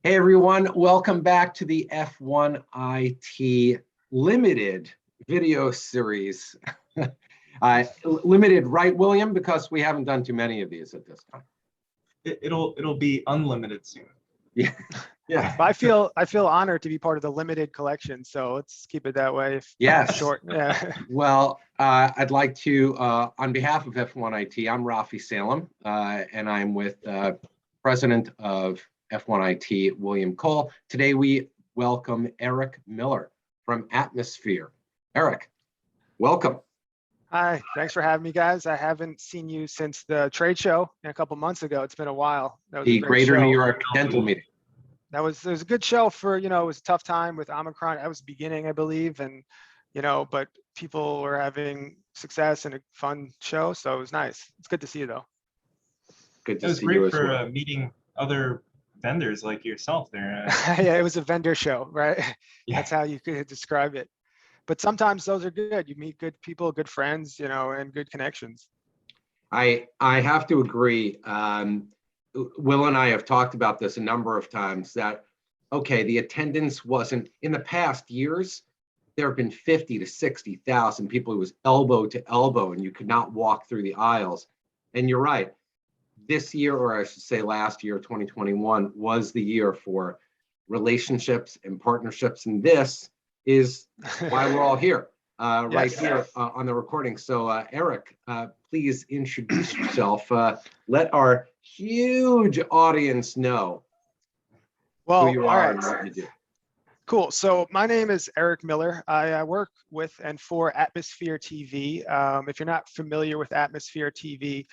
Hey everyone, welcome back to the F1 IT limited video series. Limited, right, William? Because we haven't done too many of these at this time. It'll be unlimited soon. Yeah, yeah. I feel honored to be part of the limited collection, so let's keep it that way. Yes. Short. Yeah. Well, I'd like to, on behalf of F1 IT, I'm Rafi Salem, and I'm with President of F1 IT, William Kohl. Today we welcome Eric Miller from Atmosphere. Eric, welcome. Hi, thanks for having me, guys. I haven't seen you since the trade show a couple months ago. It's been a while. That was The a great Greater show. New York Dental Meeting. It was a good show for, it was a tough time with Omicron. That was the beginning, I believe, and but people were having success and a fun show, so it was nice. It's good to see you though. Good to It was see you great as for well. meeting other vendors like yourself there. Yeah, it was a vendor show, right? Yeah. That's how you could describe it. But sometimes those are good. You meet good people, good friends, and good connections. I have to agree. Will and I have talked about this a number of times that, okay, the attendance wasn't, in the past years, there have been 50 to 60,000 people who was elbow to elbow and you could not walk through the aisles. And you're right, this year, or I should say last year, 2021, was the year for relationships and partnerships. And this is why we're all here, right here on the recording. So Eric, please introduce yourself. Let our huge audience know who you are and what you do. Cool. So my name is Eric Miller. I work with and for Atmosphere TV. If you're not familiar with Atmosphere TV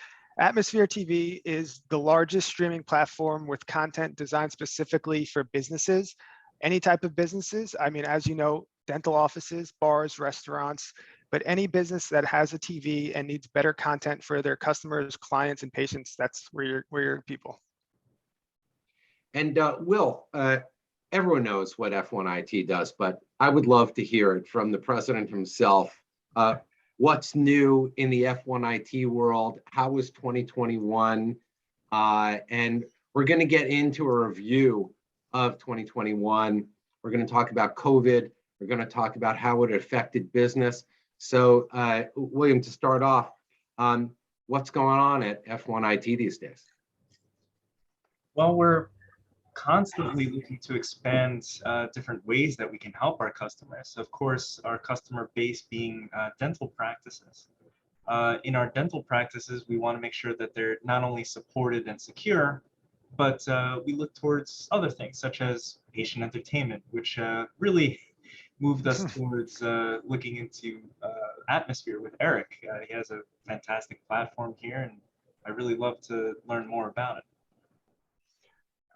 is the largest streaming platform with content designed specifically for businesses, any type of businesses. I mean, as you know, dental offices, bars, restaurants, but any business that has a TV and needs better content for their customers, clients, and patients, that's where you're people. And Will, everyone knows what F1 IT does, but I would love to hear it from the president himself. What's new in the F1 IT world? How was 2021? And we're going to get into a review of 2021. We're going to talk about COVID. We're going to talk about how it affected business. So, William, to start off, what's going on at F1 IT these days? Well, we're constantly looking to expand different ways that we can help our customers. Of course, our customer base being dental practices. In our dental practices, we want to make sure that they're not only supported and secure, but we look towards other things such as patient entertainment, which really moved us towards looking into Atmosphere with Eric. He has a fantastic platform here, and I really love to learn more about it.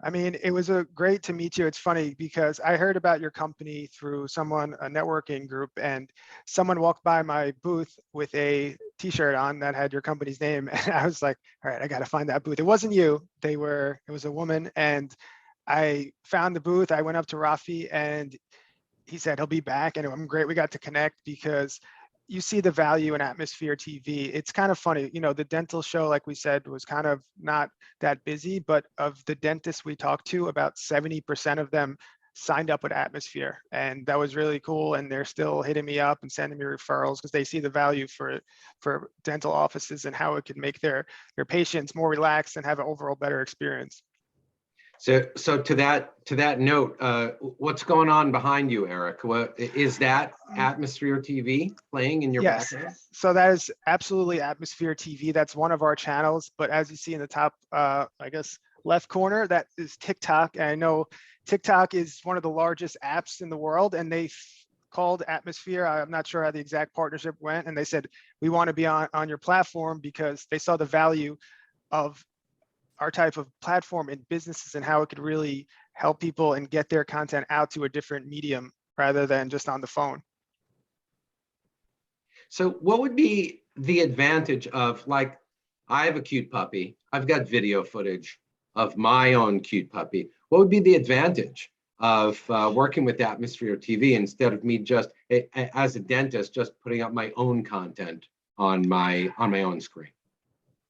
I mean, it was great to meet you. It's funny because I heard about your company through a networking group, and someone walked by my booth with a t-shirt on that had your company's name. And I was like, all right, I got to find that booth. It wasn't you. It was a woman. And I found the booth. I went up to Rafi and he said he'll be back. And I'm great. We got to connect because you see the value in Atmosphere TV. It's kind of funny, the dental show, like we said, was kind of not that busy, but of the dentists we talked to, about 70% of them signed up with Atmosphere. And that was really cool. And they're still hitting me up and sending me referrals because they see the value for dental offices and how it could make their patients more relaxed and have an overall better experience. So to that note, what's going on behind you, Eric? Is that Atmosphere TV playing in your background? So that is absolutely Atmosphere TV. That's one of our channels. But as you see in the top, I guess, left corner, that is TikTok. And I know TikTok is one of the largest apps in the world, and they called Atmosphere. I'm not sure how the exact partnership went. And they said, we want to be on your platform because they saw the value of our type of platform in businesses and how it could really help people and get their content out to a different medium rather than just on the phone. So what would be the advantage of, like, I have a cute puppy. I've got video footage of my own cute puppy. What would be the advantage of working with Atmosphere TV instead of me just, as a dentist, just putting up my own content on my own screen?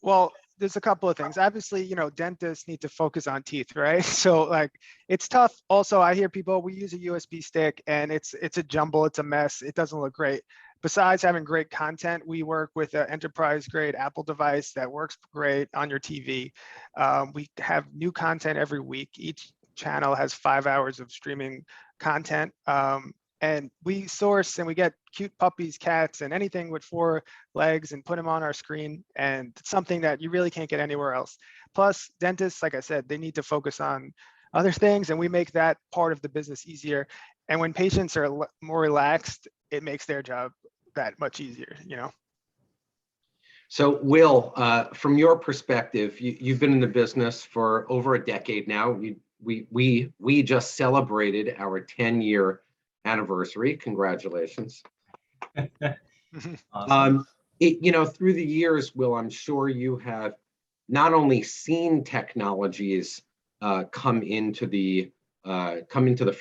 Well, there's a couple of things. Obviously, dentists need to focus on teeth, right? So like it's tough. Also, I hear people, we use a USB stick and it's a jumble, it's a mess, it doesn't look great. Besides having great content, we work with an enterprise grade Apple device that works great on your TV. We have new content every week. Each channel has 5 hours of streaming content. And we source and we get cute puppies, cats, and anything with 4 legs and put them on our screen. And it's something that you really can't get anywhere else. Plus, dentists, like I said, they need to focus on other things, and we make that part of the business easier. And when patients are more relaxed, it makes their job that much easier. So Will, from your perspective, you've been in the business for over a decade now. We just celebrated our 10-year anniversary. Congratulations. Awesome. Through the years, Will, I'm sure you have not only seen technologies come into the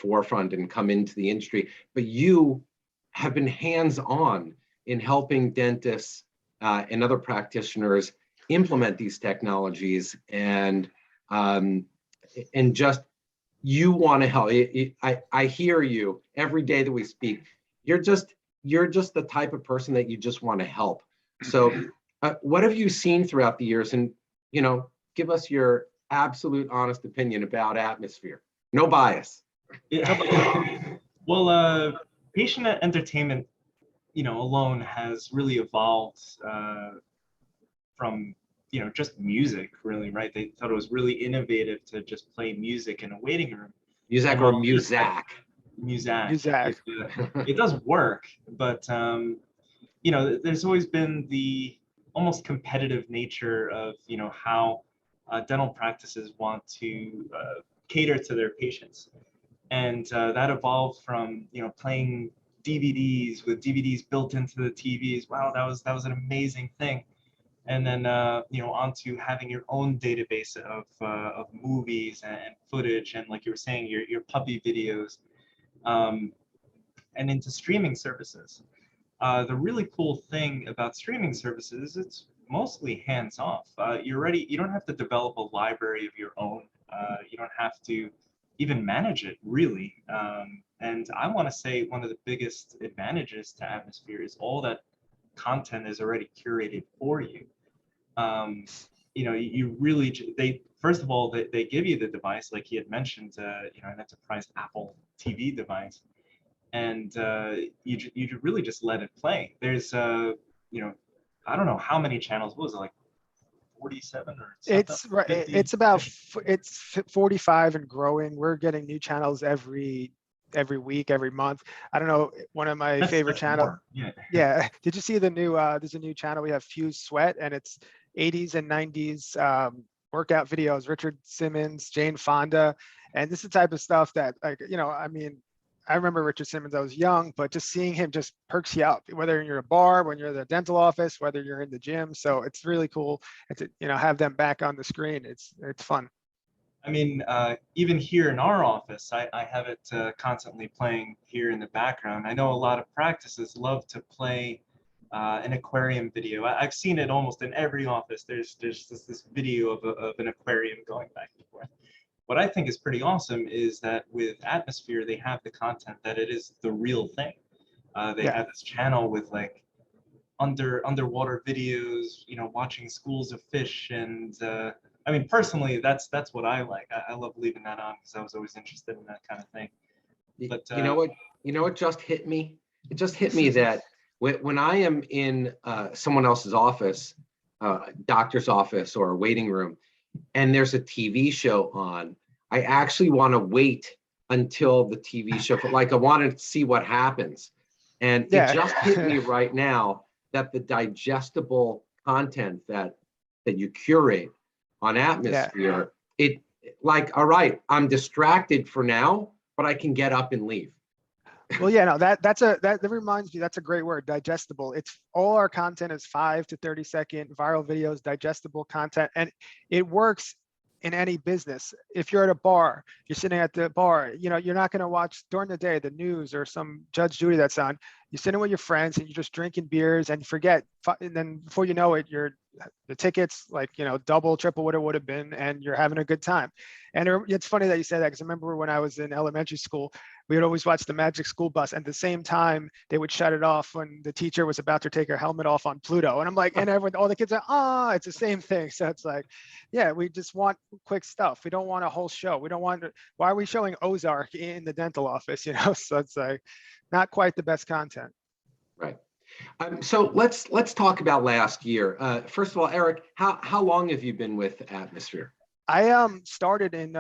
forefront and come into the industry, but you have been hands-on in helping dentists and other practitioners implement these technologies, and just you want to help. I hear you every day that we speak. You're just the type of person that you just want to help. So what have you seen throughout the years? And give us your absolute honest opinion about Atmosphere. No bias. Yeah. Well, patient entertainment, alone has really evolved from just music, really, right? They thought it was really innovative to just play music in a waiting room. Music or Muzak. Muzak. It does work, but there's always been the almost competitive nature of how dental practices want to cater to their patients, and that evolved from playing DVDs with DVDs built into the TVs. Wow, that was an amazing thing. And then onto having your own database of movies and footage, and like you were saying, your puppy videos, and into streaming services. The really cool thing about streaming services is it's mostly hands off. You don't have to develop a library of your own. You don't have to even manage it, really. And I want to say one of the biggest advantages to Atmosphere is all that content is already curated for you. You really, first of all, they give you the device, like he had mentioned, an enterprise Apple TV device, and you really just let it play. There's I don't know how many channels. What was it, like 47 or something? It's right. 50? It's 45 and growing. We're getting new channels every week, every month. I don't know. One of my favorite channels. Yeah. Did you see the new? There's a new channel. We have Fuse Sweat, and it's 80s and 90s workout videos. Richard Simmons, Jane Fonda, and this is the type of stuff that, like, I remember Richard Simmons. I was young, but just seeing him just perks you up, whether you're in a bar, when you're in the dental office, whether you're in the gym. So it's really cool to have them back on the screen. It's fun. I mean, even here in our office, I have it constantly playing here in the background. I know a lot of practices love to play an aquarium video. I've seen it almost in every office. There's this video of an aquarium going back and forth. What I think is pretty awesome is that with Atmosphere, they have the content that it is the real thing. They have this channel with like underwater videos, watching schools of fish, and I mean, personally, that's what I like. I love leaving that on because I was always interested in that kind of thing. But you know what just hit me? It just hit me that when I am in someone else's office, doctor's office or a waiting room, and there's a TV show on, I actually want to wait until the TV show, like I want to see what happens. And it just hit me right now that the digestible content that you curate on Atmosphere, it like, all right, I'm distracted for now, but I can get up and leave. Well, yeah, no, that reminds me, that's a great word, digestible. It's all our content is 5 to 30 second viral videos, digestible content, and it works in any business. If you're at a bar, you're sitting at the bar, you're not going to watch during the day the news or some Judge Judy that's on. You're sitting with your friends and you're just drinking beers and you forget, and then before you know it, you're the tickets like, double, triple what it would have been, and you're having a good time. And it's funny that you say that, because I remember when I was in elementary school, we would always watch the Magic School Bus. At the same time, they would shut it off when the teacher was about to take her helmet off on Pluto. And I'm like, and everyone, all the kids are, it's the same thing. So it's like, yeah, we just want quick stuff. We don't want a whole show. We don't want, why are we showing Ozark in the dental office, So it's like not quite the best content. Right. So let's talk about last year. First of all, Eric, how long have you been with Atmosphere? I started in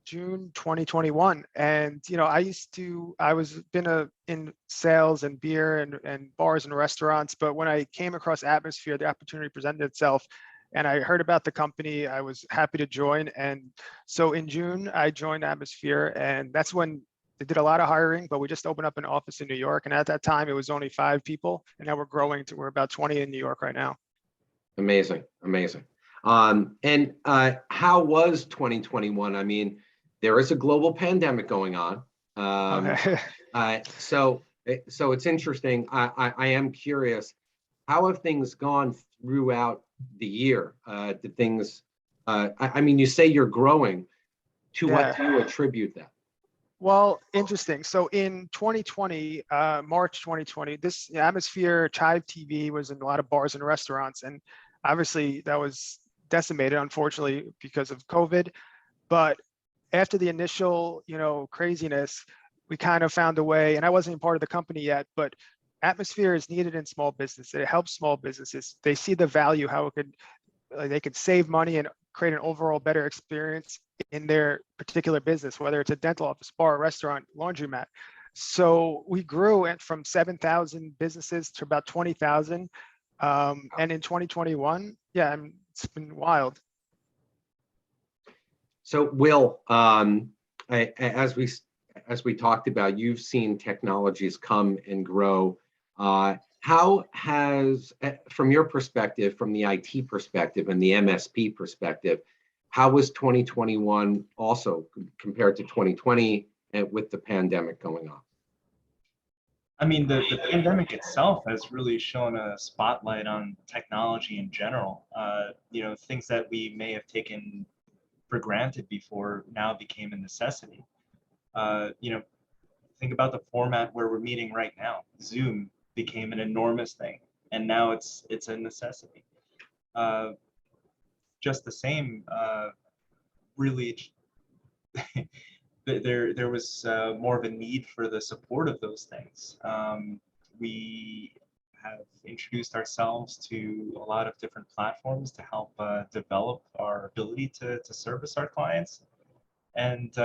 June 2021, and I was in sales and beer and bars and restaurants, but when I came across Atmosphere, the opportunity presented itself, and I heard about the company. I was happy to join, and so in June I joined Atmosphere, and that's when they did a lot of hiring, but we just opened up an office in New York, and at that time it was only 5 people, and now we're about 20 in New York right now. Amazing. And how was 2021? I mean, there is a global pandemic going on. So it's interesting. I am curious, how have things gone throughout the year? Did things, I mean, you say you're growing. To what do you attribute that? Well, interesting. So in 2020, March 2020, this Atmosphere Chive TV was in a lot of bars and restaurants, and obviously that was decimated, unfortunately, because of COVID. But after the initial, craziness, we kind of found a way, and I wasn't part of the company yet, but Atmosphere is needed in small business. It helps small businesses. They see the value, how they could save money and create an overall better experience in their particular business, whether it's a dental office, bar, restaurant, laundromat. So we grew from 7,000 businesses to about 20,000. And in 2021, it's been wild. So Will, as we talked about, you've seen technologies come and grow. How has, from your perspective, from the IT perspective and the MSP perspective, how was 2021 also compared to 2020 with the pandemic going on? I mean, the pandemic itself has really shown a spotlight on technology in general. Things that we may have taken for granted before now became a necessity. Think about the format where we're meeting right now. Zoom became an enormous thing, and now it's a necessity. Just the same, really, there was more of a need for the support of those things. We have introduced ourselves to a lot of different platforms to help develop our ability to service our clients, and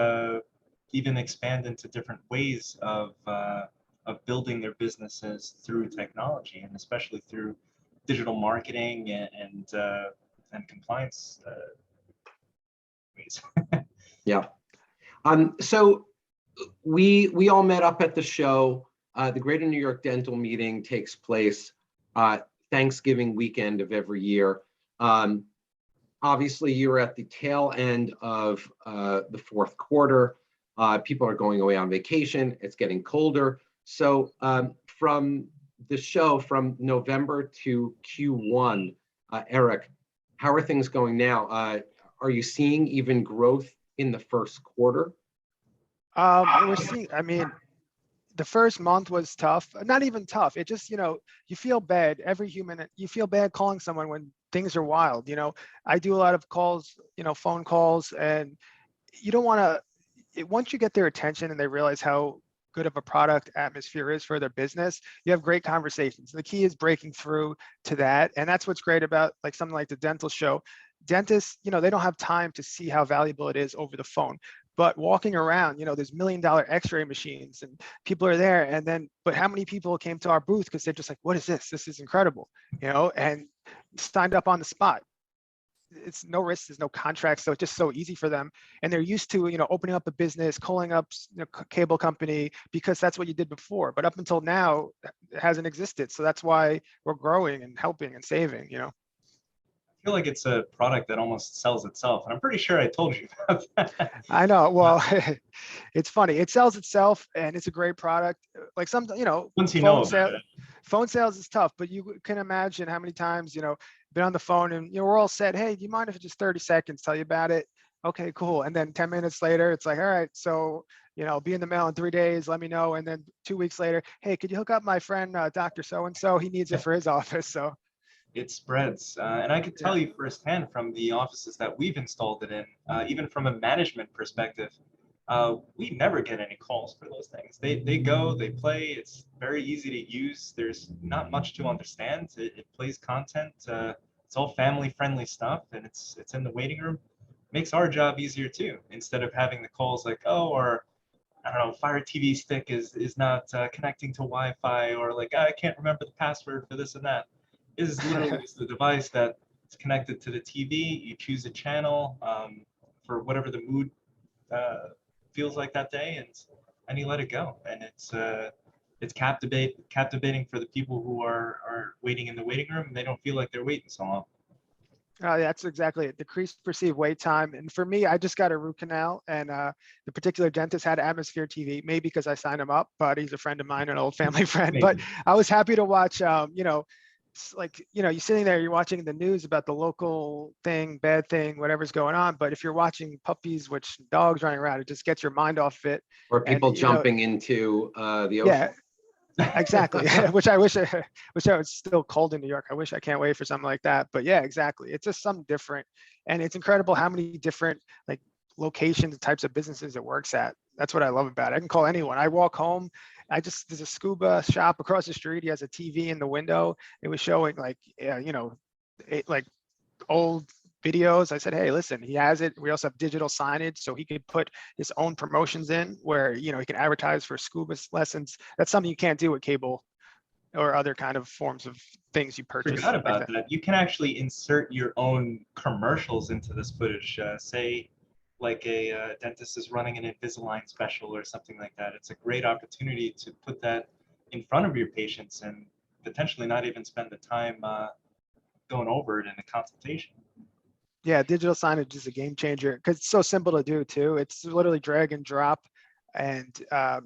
even expand into different ways of building their businesses through technology, and especially through digital marketing and compliance ways. Yeah. So we all met up at the show. The Greater New York Dental Meeting takes place Thanksgiving weekend of every year. Obviously, you're at the tail end of the fourth quarter. People are going away on vacation. It's getting colder. So from the show, from November to Q1, Eric, how are things going now? Are you seeing even growth in the first quarter? We're seeing, the first month was tough. Not even tough. It just, you feel bad. You feel bad calling someone when things are wild. I do a lot of calls, phone calls, and you don't want to, once you get their attention and they realize how good of a product Atmosphere is for their business, you have great conversations. The key is breaking through to that. And that's what's great about like something like the dental show. Dentists, they don't have time to see how valuable it is over the phone. But walking around, there's $1 million X-ray machines and people are there. And then, but how many people came to our booth because they're just like, what is this? This is incredible, and signed up on the spot. It's no risk, there's no contract, so it's just so easy for them. And they're used to, opening up a business, calling up cable company, because that's what you did before. But up until now, it hasn't existed. So that's why we're growing and helping and saving, I feel like it's a product that almost sells itself, and I'm pretty sure I told you about that. I know. Well, it's funny. It sells itself, and it's a great product. Like once you know about it. Phone sales is tough, but you can imagine how many times, been on the phone and, we're all set. Hey, do you mind if it's just 30 seconds, tell you about it? Okay, cool. And then 10 minutes later, it's like, all right, so, be in the mail in 3 days, let me know. And then 2 weeks later, hey, could you hook up my friend, Dr. So-and-so? He needs it for his office. So It spreads. And I can tell yeah. you firsthand from the offices that we've installed it in, even from a management perspective, we never get any calls for those things. They go, they play. It's very easy to use. There's not much to understand. It plays content. It's all family friendly stuff, and it's in the waiting room. Makes our job easier too. Instead of having the calls like, oh, or I don't know, Fire TV stick is not connecting to Wi-Fi, or like I can't remember the password for this and that. It is literally just the device that is connected to the TV. You choose a channel for whatever the mood feels like that day, and you let it go. And it's captivating for the people who are waiting in the waiting room. And they don't feel like they're waiting so long. That's exactly it. Decreased perceived wait time. And for me, I just got a root canal, and the particular dentist had Atmosphere TV, maybe because I signed him up, but he's a friend of mine, an old family friend. But Maybe. I was happy to watch, it's like, you're sitting there, you're watching the news about the local thing, bad thing, whatever's going on. But if you're watching puppies, which dogs running around, it just gets your mind off of it. Or And, people jumping into the yeah, ocean. exactly. Which I wish I was still cold in New York. I wish I can't wait for something like that. But yeah, exactly. It's just something different. And it's incredible how many different like locations and types of businesses it works at. That's what I love about it. I can call anyone. I walk home. There's a scuba shop across the street. He has a TV in the window. It was showing like, like old videos. I said, hey, listen, he has it. We also have digital signage, so he could put his own promotions in where, he can advertise for scuba lessons. That's something you can't do with cable or other kind of forms of things you purchase Forgot like about that. that. You can actually insert your own commercials into this footage. Say, like a dentist is running an Invisalign special or something like that. It's a great opportunity to put that in front of your patients and potentially not even spend the time going over it in a consultation. Yeah, digital signage is a game changer because it's so simple to do too. It's literally drag and drop, and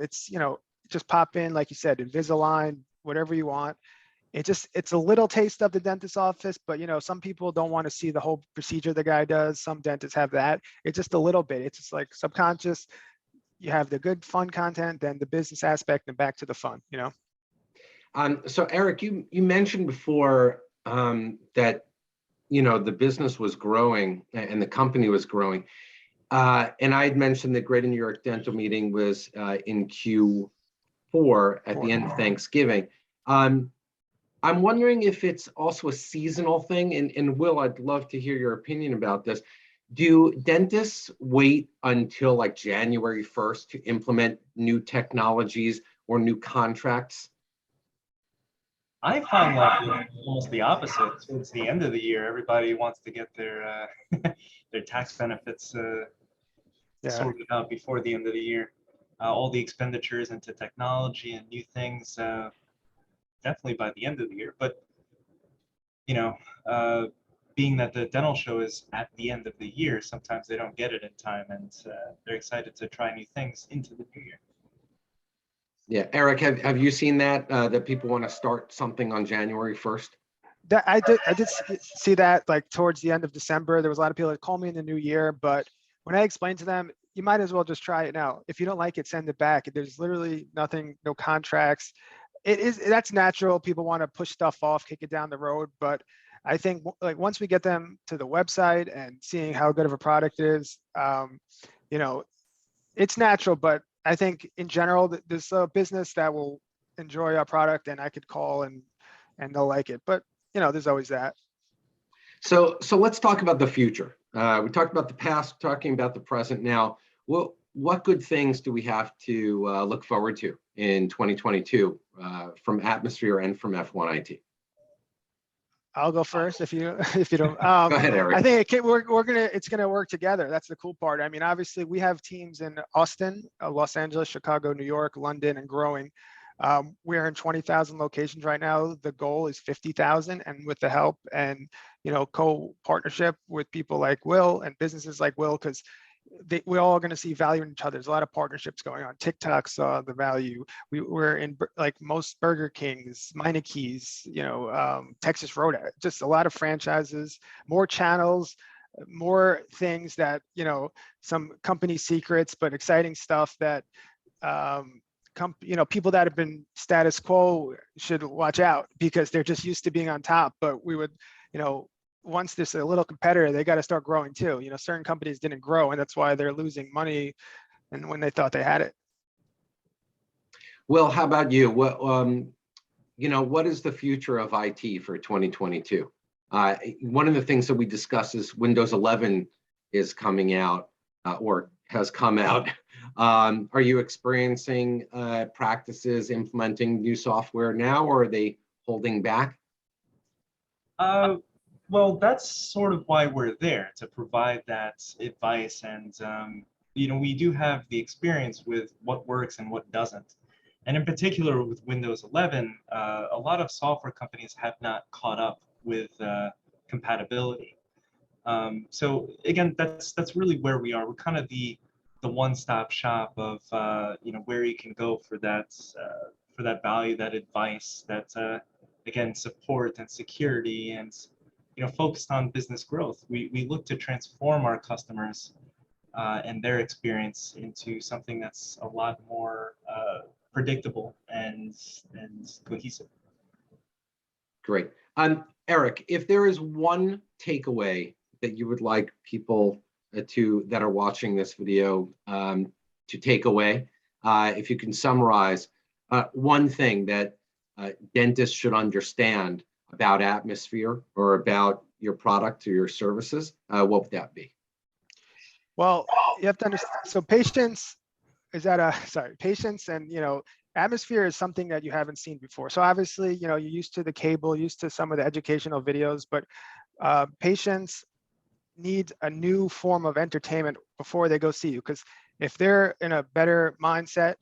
it's just pop in, like you said, Invisalign, whatever you want. It's a little taste of the dentist office, but some people don't want to see the whole procedure the guy does. Some dentists have that. It's just a little bit. It's just like subconscious. You have the good fun content, then the business aspect, and back to the fun. So Eric, you mentioned before that the business was growing and the company was growing, and I had mentioned that Greater New York Dental Meeting was in Q4 at the end of Thanksgiving. I'm wondering if it's also a seasonal thing, and Will, I'd love to hear your opinion about this. Do dentists wait until like January 1st to implement new technologies or new contracts? I find like it's almost the opposite. Towards the end of the year, everybody wants to get their their tax benefits Yeah. sorted out before the end of the year. All the expenditures into technology and new things, definitely by the end of the year. But you know, uh, being that the dental show is at the end of the year, sometimes they don't get it in time, and they're excited to try new things into the new year. Yeah, Eric, have you seen that that people want to start something on January 1st? That I did see that like towards the end of December. There was a lot of people that call me in the new year, but when I explained to them, you might as well just try it now. If you don't like it, send it back. There's literally nothing, no contracts. That's natural. People want to push stuff off, kick it down the road, but I think like once we get them to the website and seeing how good of a product is, you know, it's natural. But I think in general, there's a business that will enjoy our product, and I could call and they'll like it. But there's always that. So let's talk about the future. We talked about the past, talking about the present now. What good things do we have to look forward to in 2022 from Atmosphere and from F1 IT? I'll go first if you don't. Go ahead, Eric. I think it's gonna work together. That's the cool part. I mean, obviously we have teams in Austin, Los Angeles, Chicago, New York, London, and growing. We're in 20,000 locations right now. The goal is 50,000, and with the help and co-partnership with people like Will and businesses like Will, because we're all going to see value in each other. There's a lot of partnerships going on. TikTok saw the value. We're in like most Burger Kings, Meineke's, Texas Roadhouse, just a lot of franchises, more channels, more things that, some company secrets, but exciting stuff that, people that have been status quo should watch out because they're just used to being on top. But we would, once there's a little competitor, they got to start growing too. Certain companies didn't grow, and that's why they're losing money and when they thought they had it. Will, how about you? What is the future of IT for 2022? One of the things that we discussed is Windows 11 is coming out or has come out. Are you experiencing practices implementing new software now, or are they holding back? Well, that's sort of why we're there, to provide that advice. And, we do have the experience with what works and what doesn't. And in particular with Windows 11, a lot of software companies have not caught up with compatibility. So again, that's really where we are. We're kind of the one-stop shop of where you can go for that value, that advice, that again, support and security, and focused on business growth. We look to transform our customers and their experience into something that's a lot more predictable and cohesive. Great. Eric, if there is one takeaway that you would like people that are watching this video to take away, if you can summarize one thing that dentists should understand about Atmosphere or about your product or your services, what would that be? Well, you have to understand. So patience and Atmosphere is something that you haven't seen before. So obviously, you're used to the cable, used to some of the educational videos, but patients need a new form of entertainment before they go see you. Because if they're in a better mindset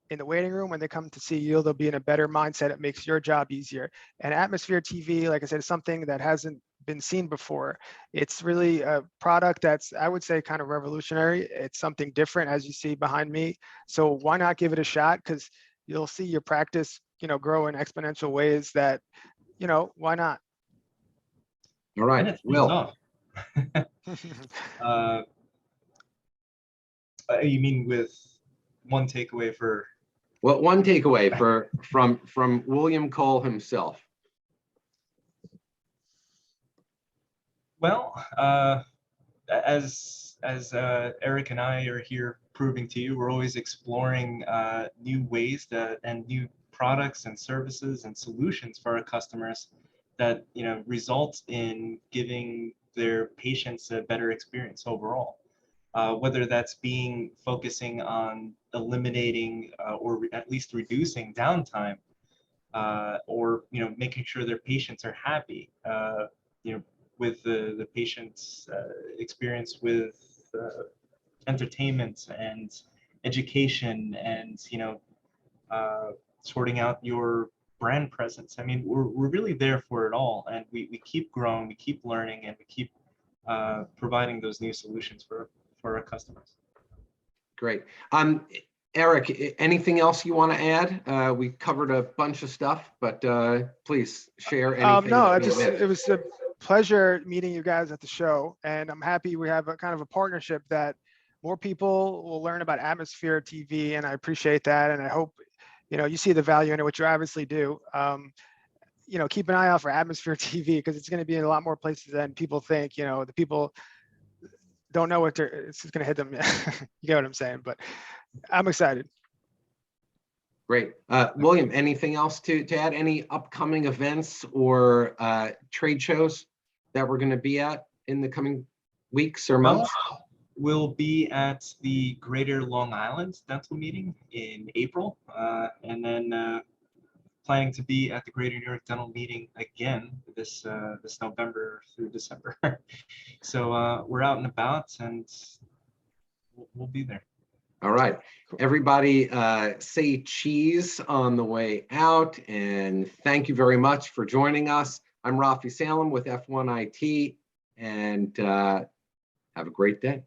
in the waiting room, when they come to see you, they'll be in a better mindset. It makes your job easier. And Atmosphere TV, like I said, is something that hasn't been seen before. It's really a product that's, I would say, kind of revolutionary. It's something different, as you see behind me. So why not give it a shot? Because you'll see your practice, grow in exponential ways that, why not? All right, Will. You mean with one takeaway for? Well, one takeaway from William Kohl himself. Well, as Eric and I are here proving to you, we're always exploring new ways and new products and services and solutions for our customers that result in giving their patients a better experience overall. Whether that's focusing on eliminating or at least reducing downtime, or making sure their patients are happy. With the patient's experience with entertainment and education, and sorting out your brand presence. I mean, we're really there for it all, and we keep growing, we keep learning, and we keep providing those new solutions for our customers. Great. Eric, anything else you want to add? We covered a bunch of stuff, but please share anything. No, it was a pleasure meeting you guys at the show, and I'm happy we have a kind of a partnership that more people will learn about Atmosphere TV, and I appreciate that, and I hope you see the value in it, which you obviously do. Keep an eye out for Atmosphere TV because it's going to be in a lot more places than people think. The people don't know it's going to hit them. You get what I'm saying? But I'm excited. Great. William, anything else to add? Any upcoming events or trade shows that we're going to be at in the coming weeks or months? We'll be at the Greater Long Island Dental Meeting in April, and then planning to be at the Greater New York Dental Meeting again this November through December. So we're out and about, and we'll be there. All right, everybody, say cheese on the way out, and thank you very much for joining us. I'm Rafi Salem with F1 IT, and have a great day.